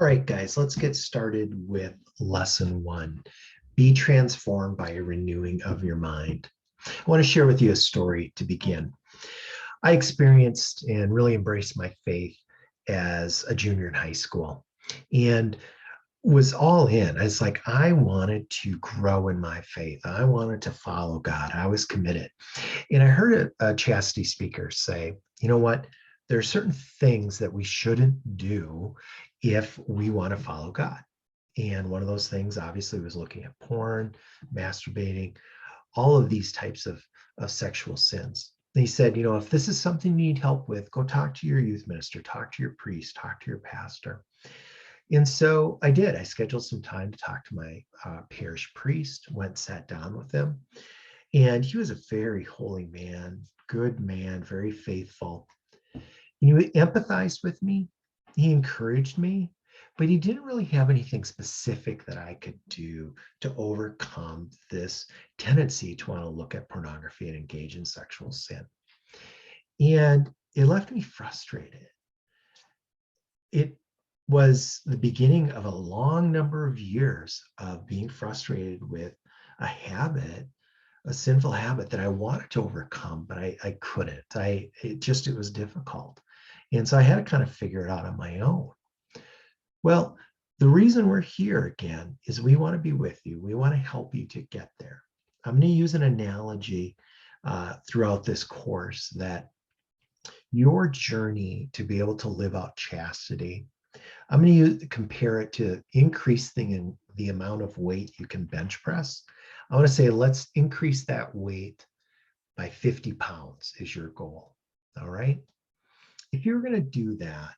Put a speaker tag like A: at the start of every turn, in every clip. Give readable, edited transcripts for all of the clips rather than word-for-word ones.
A: All right, guys, let's get started with lesson one. Be transformed by a renewing of your mind. I want to share with you a story to begin. I experienced and really embraced my faith as a junior in high school and was all in. I was like, I wanted to grow in my faith. I wanted to follow God. I was committed. And I heard a chastity speaker say, you know what? There are certain things that we shouldn't do if we want to follow God. And one of those things, obviously, was looking at porn, masturbating, all of these types of sexual sins. And he said, you know, if this is something you need help with, go talk to your youth minister, talk to your priest, talk to your pastor. And so I did. I scheduled some time to talk to my parish priest, went, sat down with him. And he was a very holy man, very faithful. He empathized with me. He encouraged me, but he didn't really have anything specific that I could do to overcome this tendency to want to look at pornography and engage in sexual sin. And it left me frustrated. It was the beginning of a long number of years of being frustrated with a habit, a sinful habit that I wanted to overcome, but I couldn't. It was difficult. And so I had to kind of figure it out on my own. Well, the reason we're here again is we want to be with you. We want to help you to get there. I'm going to use an analogy throughout this course that your journey to be able to live out chastity, I'm going to compare it to increasing the amount of weight you can bench press. I want to say, let's increase that weight by 50 pounds is your goal. All right. If you're going to do that,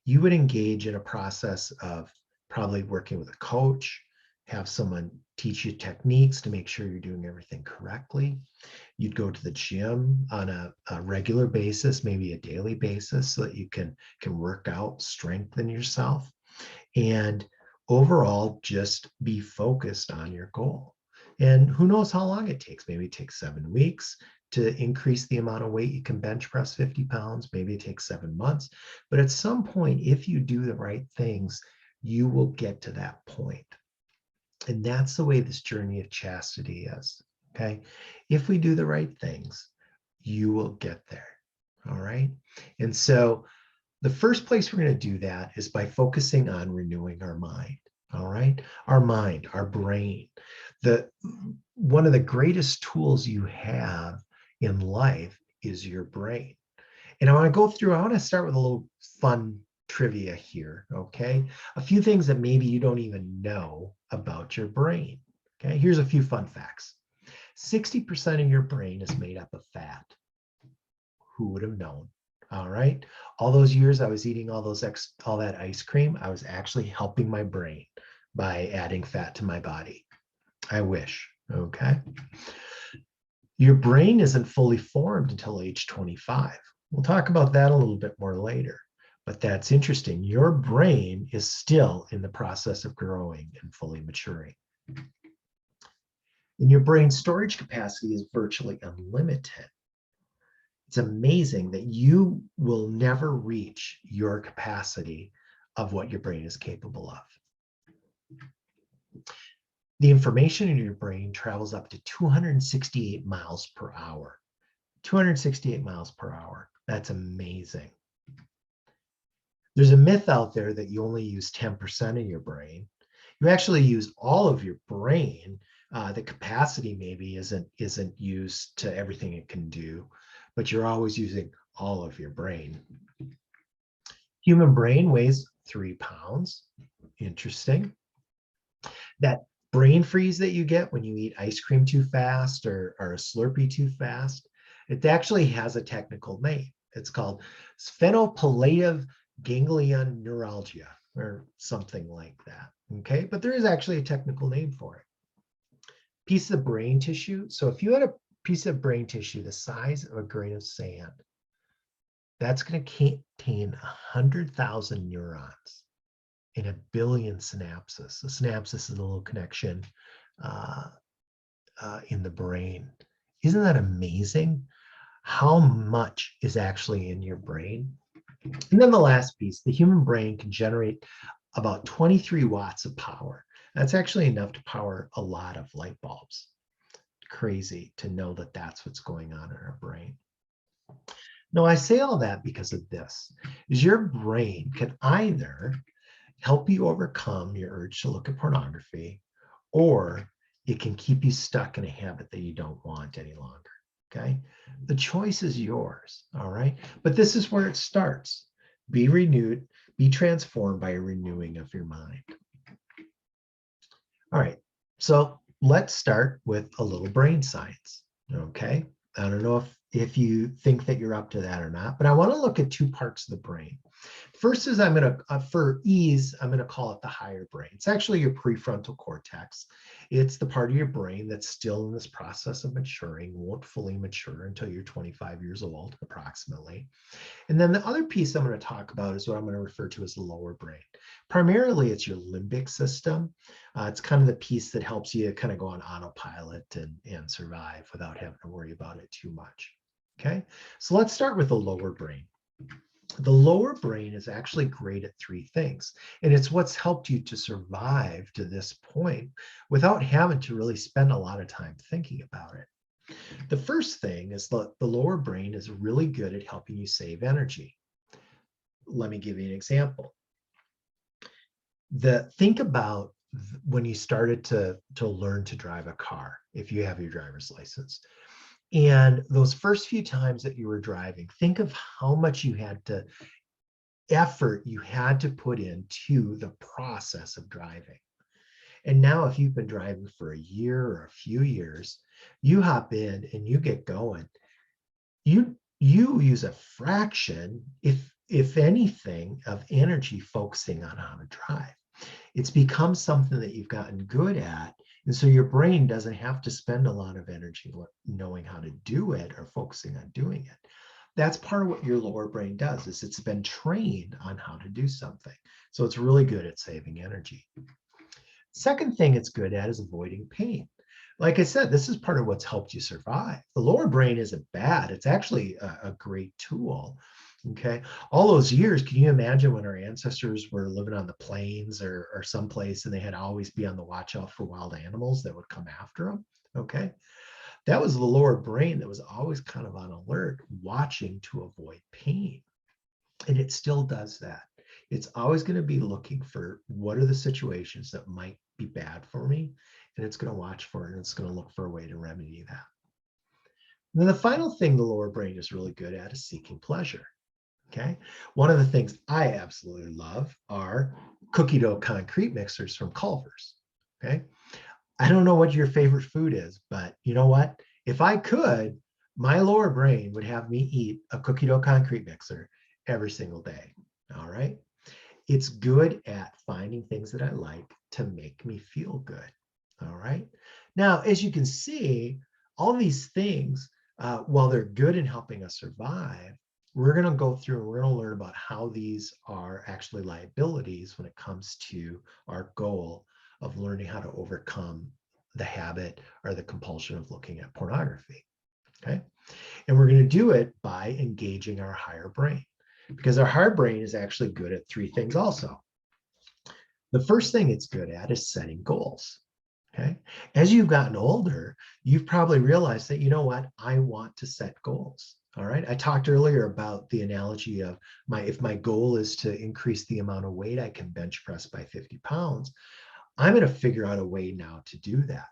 A: you would engage in a process of probably working with a coach, have someone teach you techniques to make sure you're doing everything correctly. You'd go to the gym on a regular basis, maybe a daily basis, so that you can work out, strengthen yourself, and overall just be focused on your goal. And who knows how long it takes? Maybe it takes 7 weeks to increase the amount of weight you can bench press 50 pounds. Maybe it takes 7 months. But at some point, if you do the right things, you will get to that point. And that's the way this journey of chastity is. Okay. If we do the right things, you will get there. All right. And so the first place we're going to do that is by focusing on renewing our mind. All right. Our mind, our brain. One of the greatest tools you have in life is your brain. And I want to start with a little fun trivia here, okay? A few things that maybe you don't even know about your brain, okay? Here's a few fun facts. 60% of your brain is made up of fat. Who would have known? All right. All those years I was eating all that ice cream, I was actually helping my brain by adding fat to my body. I wish, okay? Your brain isn't fully formed until age 25. We'll talk about that a little bit more later, but that's interesting. Your brain is still in the process of growing and fully maturing. And your brain storage capacity is virtually unlimited. It's amazing that you will never reach your capacity of what your brain is capable of. The information in your brain travels up to 268 miles per hour. 268 miles per hour. That's amazing. There's a myth out there that you only use 10% of your brain. You actually use all of your brain. The capacity maybe isn't used to everything it can do, but you're always using all of your brain. Human brain weighs 3 pounds. Interesting. That brain freeze that you get when you eat ice cream too fast or a Slurpee too fast, it actually has a technical name. It's called sphenopallative ganglion neuralgia or something like that. Okay, but there is actually a technical name for it. Piece of brain tissue. So if you had a piece of brain tissue the size of a grain of sand, that's going to contain 100,000 neurons in 1 billion synapses. A synapses is a little connection in the brain. Isn't that amazing? How much is actually in your brain? And then the last piece, the human brain can generate about 23 watts of power. That's actually enough to power a lot of light bulbs. Crazy to know that that's what's going on in our brain. Now, I say all that because of this, is your brain can either help you overcome your urge to look at pornography, or it can keep you stuck in a habit that you don't want any longer. Okay. The choice is yours. All right. But this is where it starts. Be renewed, be transformed by a renewing of your mind. All right. So let's start with a little brain science. Okay. I don't know if you think that you're up to that or not, but I want to look at two parts of the brain. First is I'm going to, for ease, I'm going to call it the higher brain. It's actually your prefrontal cortex. It's the part of your brain that's still in this process of maturing, won't fully mature until you're 25 years old, approximately. And then the other piece I'm going to talk about is what I'm going to refer to as the lower brain. Primarily, it's your limbic system. It's kind of the piece that helps you kind of go on autopilot and survive without having to worry about it too much. Okay, so let's start with the lower brain. The lower brain is actually great at three things, and it's what's helped you to survive to this point without having to really spend a lot of time thinking about it. The first thing is the lower brain is really good at helping you save energy. Let me give you an example. Think about when you started to learn to drive a car, if you have your driver's license. And those first few times that you were driving, think of how much effort you had to put into the process of driving. And now if you've been driving for a year or a few years, you hop in and you get going. You use a fraction, if anything, of energy focusing on how to drive. It's become something that you've gotten good at. And so your brain doesn't have to spend a lot of energy knowing how to do it or focusing on doing it. That's part of what your lower brain does, is it's been trained on how to do something. So it's really good at saving energy. Second thing it's good at is avoiding pain. Like I said, this is part of what's helped you survive. The lower brain isn't bad. It's actually a great tool. Okay. All those years, can you imagine when our ancestors were living on the plains or someplace and they had to always be on the watch out for wild animals that would come after them? Okay. That was the lower brain that was always kind of on alert, watching to avoid pain. And it still does that. It's always going to be looking for what are the situations that might be bad for me, and it's going to watch for it, and it's going to look for a way to remedy that. And then the final thing the lower brain is really good at is seeking pleasure. Okay. One of the things I absolutely love are cookie dough concrete mixers from Culver's. Okay. I don't know what your favorite food is, but you know what? If I could, my lower brain would have me eat a cookie dough concrete mixer every single day. All right. It's good at finding things that I like to make me feel good. All right. Now, as you can see, all these things, while they're good in helping us survive, we're going to go through and we're going to learn about how these are actually liabilities when it comes to our goal of learning how to overcome the habit or the compulsion of looking at pornography. Okay. And we're going to do it by engaging our higher brain, because our higher brain is actually good at three things also. The first thing it's good at is setting goals. Okay. As you've gotten older, you've probably realized that, you know what, I want to set goals. All right. I talked earlier about the analogy of if my goal is to increase the amount of weight I can bench press by 50 pounds, I'm going to figure out a way now to do that.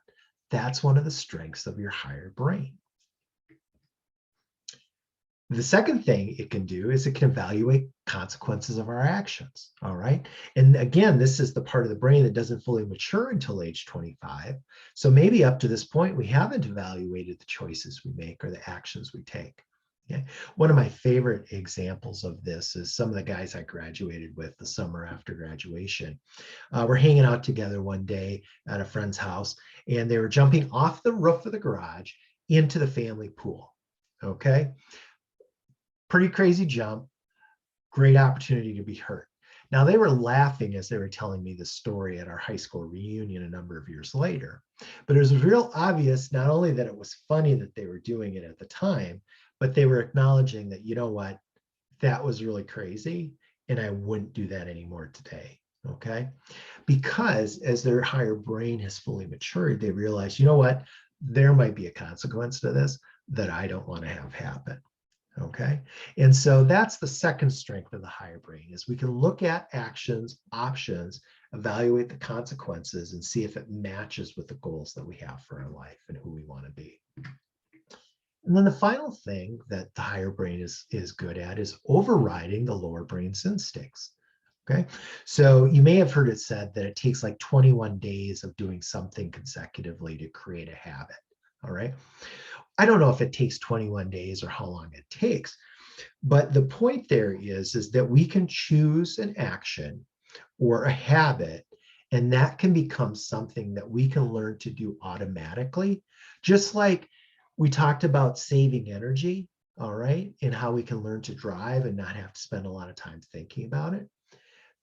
A: That's one of the strengths of your higher brain. The second thing it can do is it can evaluate consequences of our actions. All right. And again, this is the part of the brain that doesn't fully mature until age 25. So maybe up to this point, we haven't evaluated the choices we make or the actions we take. Okay. One of my favorite examples of this is some of the guys I graduated with the summer after graduation. We're hanging out together one day at a friend's house, and they were jumping off the roof of the garage into the family pool. Okay. Pretty crazy jump, great opportunity to be hurt. Now, they were laughing as they were telling me the story at our high school reunion a number of years later, but it was real obvious not only that it was funny that they were doing it at the time, but they were acknowledging that, you know what, that was really crazy, and I wouldn't do that anymore today. okay? Because as their higher brain has fully matured, they realize, you know what, there might be a consequence to this that I don't want to have happen. Okay. And so that's the second strength of the higher brain is we can look at actions, options, evaluate the consequences, and see if it matches with the goals that we have for our life and who we want to be. And then the final thing that the higher brain is good at is overriding the lower brain's instincts. Okay. So you may have heard it said that it takes like 21 days of doing something consecutively to create a habit. All right. I don't know if it takes 21 days or how long it takes, but the point there is that we can choose an action or a habit, and that can become something that we can learn to do automatically, just like we talked about saving energy, all right, and how we can learn to drive and not have to spend a lot of time thinking about it.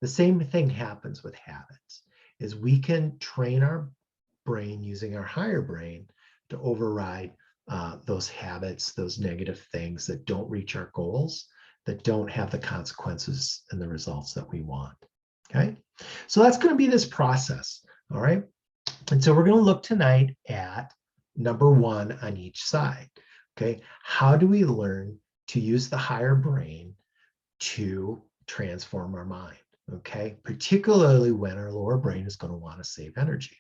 A: The same thing happens with habits, is we can train our brain using our higher brain to override those habits, those negative things that don't reach our goals, that don't have the consequences and the results that we want. Okay, so that's going to be this process. All right, and so we're going to look tonight at number one on each side. Okay, how do we learn to use the higher brain to transform our mind? Okay, particularly when our lower brain is going to want to save energy.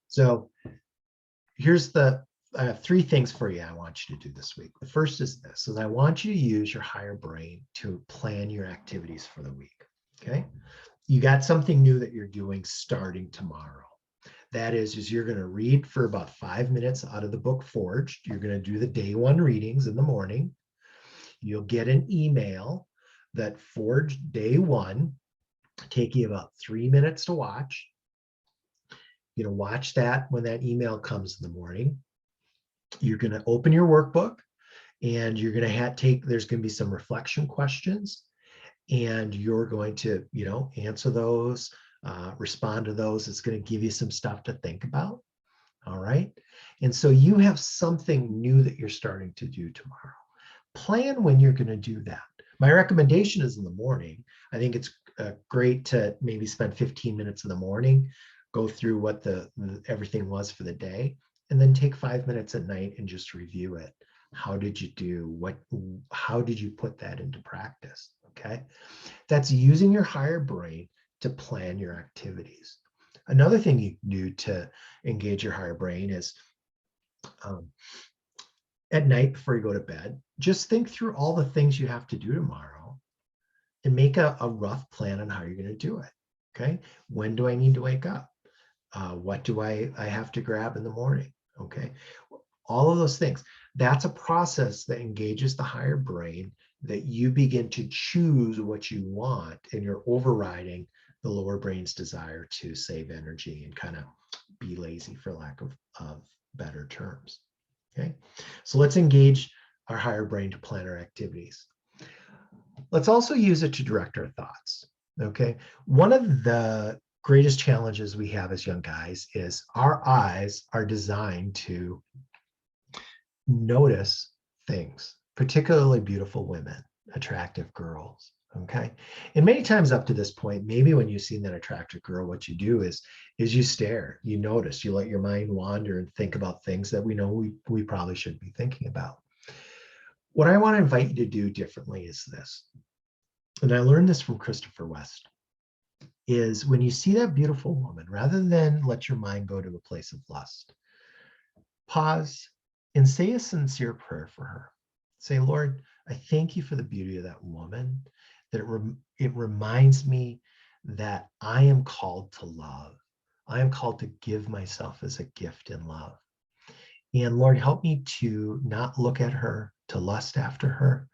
A: So I have three things for you I want you to do this week. The first is this, is I want you to use your higher brain to plan your activities for the week, okay? You got something new that you're doing starting tomorrow. That is you're gonna read for about 5 minutes out of the book Forged. You're gonna do the day one readings in the morning. You'll get an email that Forged day one, take you about 3 minutes to watch. You're gonna watch that when that email comes in the morning. You're going to open your workbook and you're going to there's going to be some reflection questions and you're going to, answer those, respond to those. It's going to give you some stuff to think about. All right. And so you have something new that you're starting to do tomorrow. Plan when you're going to do that. My recommendation is in the morning. I think it's great to maybe spend 15 minutes in the morning, go through what everything was for the day, and then take 5 minutes at night and just review it. How did you do? How did you put that into practice? Okay. That's using your higher brain to plan your activities. Another thing you can do to engage your higher brain is at night before you go to bed, just think through all the things you have to do tomorrow and make a rough plan on how you're going to do it. Okay. When do I need to wake up? What do I have to grab in the morning? Okay. All of those things. That's a process that engages the higher brain, that you begin to choose what you want and you're overriding the lower brain's desire to save energy and kind of be lazy, for lack of better terms. Okay. So let's engage our higher brain to plan our activities. Let's also use it to direct our thoughts. Okay. One of the greatest challenges we have as young guys is our eyes are designed to notice things, particularly beautiful women, attractive girls. Okay. And many times up to this point, maybe when you've seen that attractive girl, what you do is you stare, you notice, you let your mind wander and think about things that we know we probably shouldn't be thinking about. What I want to invite you to do differently is this, and I learned this from Christopher West, is when you see that beautiful woman, rather than let your mind go to a place of lust, pause and say a sincere prayer for her. Say, Lord, I thank you for the beauty of that woman, that it reminds me that I am called to love. I am called to give myself as a gift in love. And Lord, help me to not look at her, to lust after her.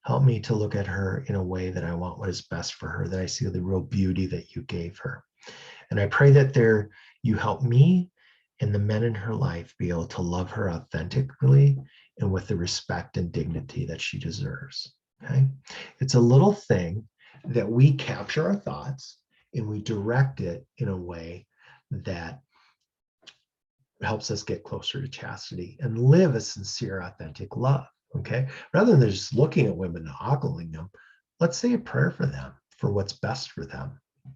A: Help me to look at her in a way that I want what is best for her, that I see the real beauty that you gave her. And I pray that you help me and the men in her life be able to love her authentically and with the respect and dignity that she deserves. Okay. It's a little thing that we capture our thoughts and we direct it in a way that helps us get closer to chastity and live a sincere, authentic love. Okay. Rather than just looking at women and ogling them, let's say a prayer for them. for what's best for them. And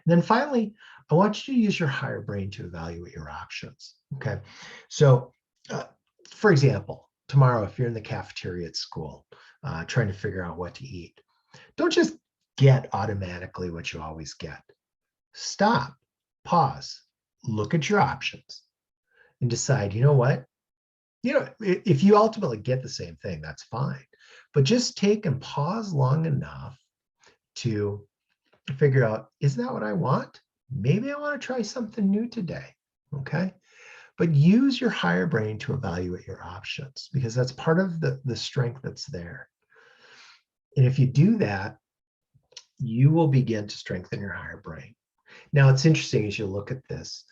A: then finally, I want you to use your higher brain to evaluate your options. Okay. So, for example, tomorrow, if you're in the cafeteria at school trying to figure out what to eat, don't just get automatically what you always get. Stop, pause, look at your options, and decide, you know what? If you ultimately get the same thing, that's fine. But just take and pause long enough to figure out, is that what I want? Maybe I want to try something new today. Okay. But use your higher brain to evaluate your options, because that's part of the strength that's there. And if you do that, you will begin to strengthen your higher brain. Now, it's interesting as you look at this,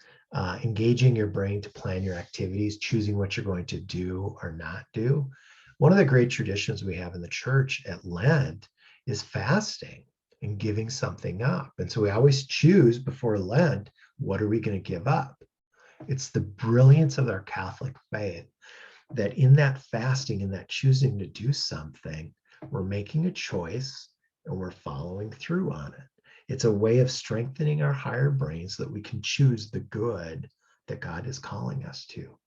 A: engaging your brain to plan your activities, choosing what you're going to do or not do. One of the great traditions we have in the church at Lent is fasting and giving something up. And so we always choose before Lent, what are we going to give up? It's the brilliance of our Catholic faith that in that fasting, in that choosing to do something, we're making a choice and we're following through on it. It's a way of strengthening our higher brain so that we can choose the good that God is calling us to.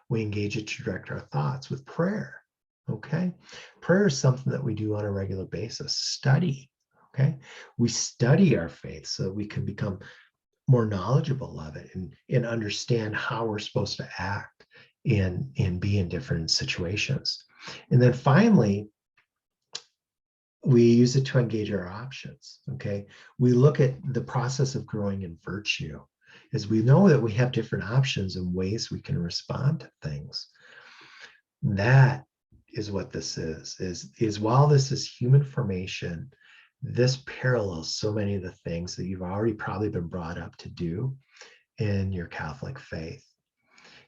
A: We engage it to direct our thoughts with prayer. Okay. Prayer is something that we do on a regular basis. Study. Okay. We study our faith so that we can become more knowledgeable of it and understand how we're supposed to act and be in different situations. And then finally, we use it to engage our options. Okay. We look at the process of growing in virtue as we know that we have different options and ways we can respond to things. That is what this is while this is human formation, this parallels so many of the things that you've already probably been brought up to do in your Catholic faith.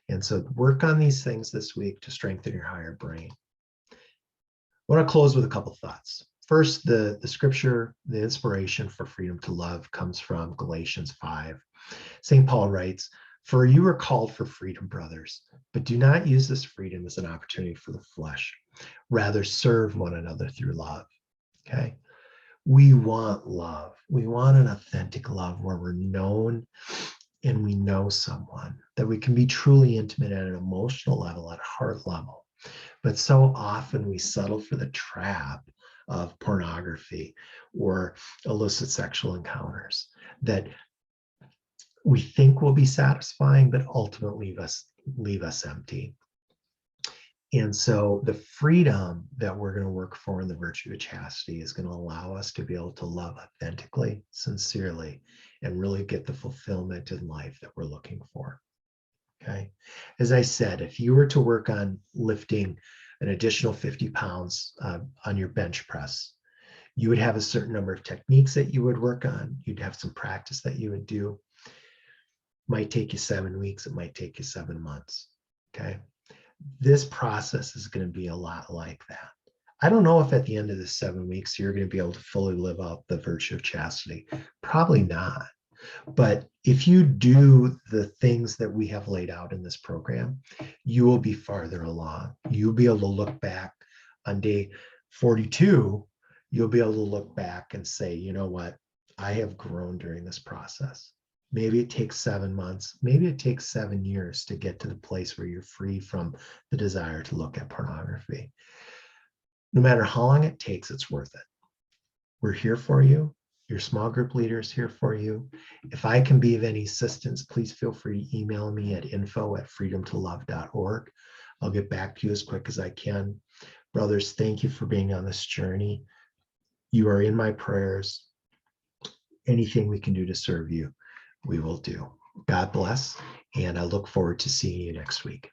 A: And so work on these things this week to strengthen your higher brain. I want to close with a couple of thoughts. First, the scripture, the inspiration for freedom to love comes from Galatians 5. St. Paul writes, "For you are called for freedom, brothers, but do not use this freedom as an opportunity for the flesh. Rather, serve one another through love." Okay. We want love. We want an authentic love where we're known and we know someone, that we can be truly intimate at an emotional level, at a heart level. But so often we settle for the trap of pornography or illicit sexual encounters that we think will be satisfying, but ultimately leave us empty. And so the freedom that we're going to work for in the virtue of chastity is going to allow us to be able to love authentically, sincerely, and really get the fulfillment in life that we're looking for. Okay. As I said, if you were to work on lifting an additional 50 pounds on your bench press, you would have a certain number of techniques that you would work on. You'd have some practice that you would do. Might take you 7 weeks. It might take you 7 months. Okay. This process is going to be a lot like that. I don't know if at the end of the 7 weeks, you're going to be able to fully live out the virtue of chastity. Probably not. But if you do the things that we have laid out in this program, you will be farther along. You'll be able to look back on day 42. You'll be able to look back and say, you know what? I have grown during this process. Maybe it takes 7 months. Maybe it takes 7 years to get to the place where you're free from the desire to look at pornography. No matter how long it takes, it's worth it. We're here for you. Your small group leader is here for you. If I can be of any assistance, please feel free to email me at info@freedomtolove.org. I'll get back to you as quick as I can. Brothers, thank you for being on this journey. You are in my prayers. Anything we can do to serve you, we will do. God bless, and I look forward to seeing you next week.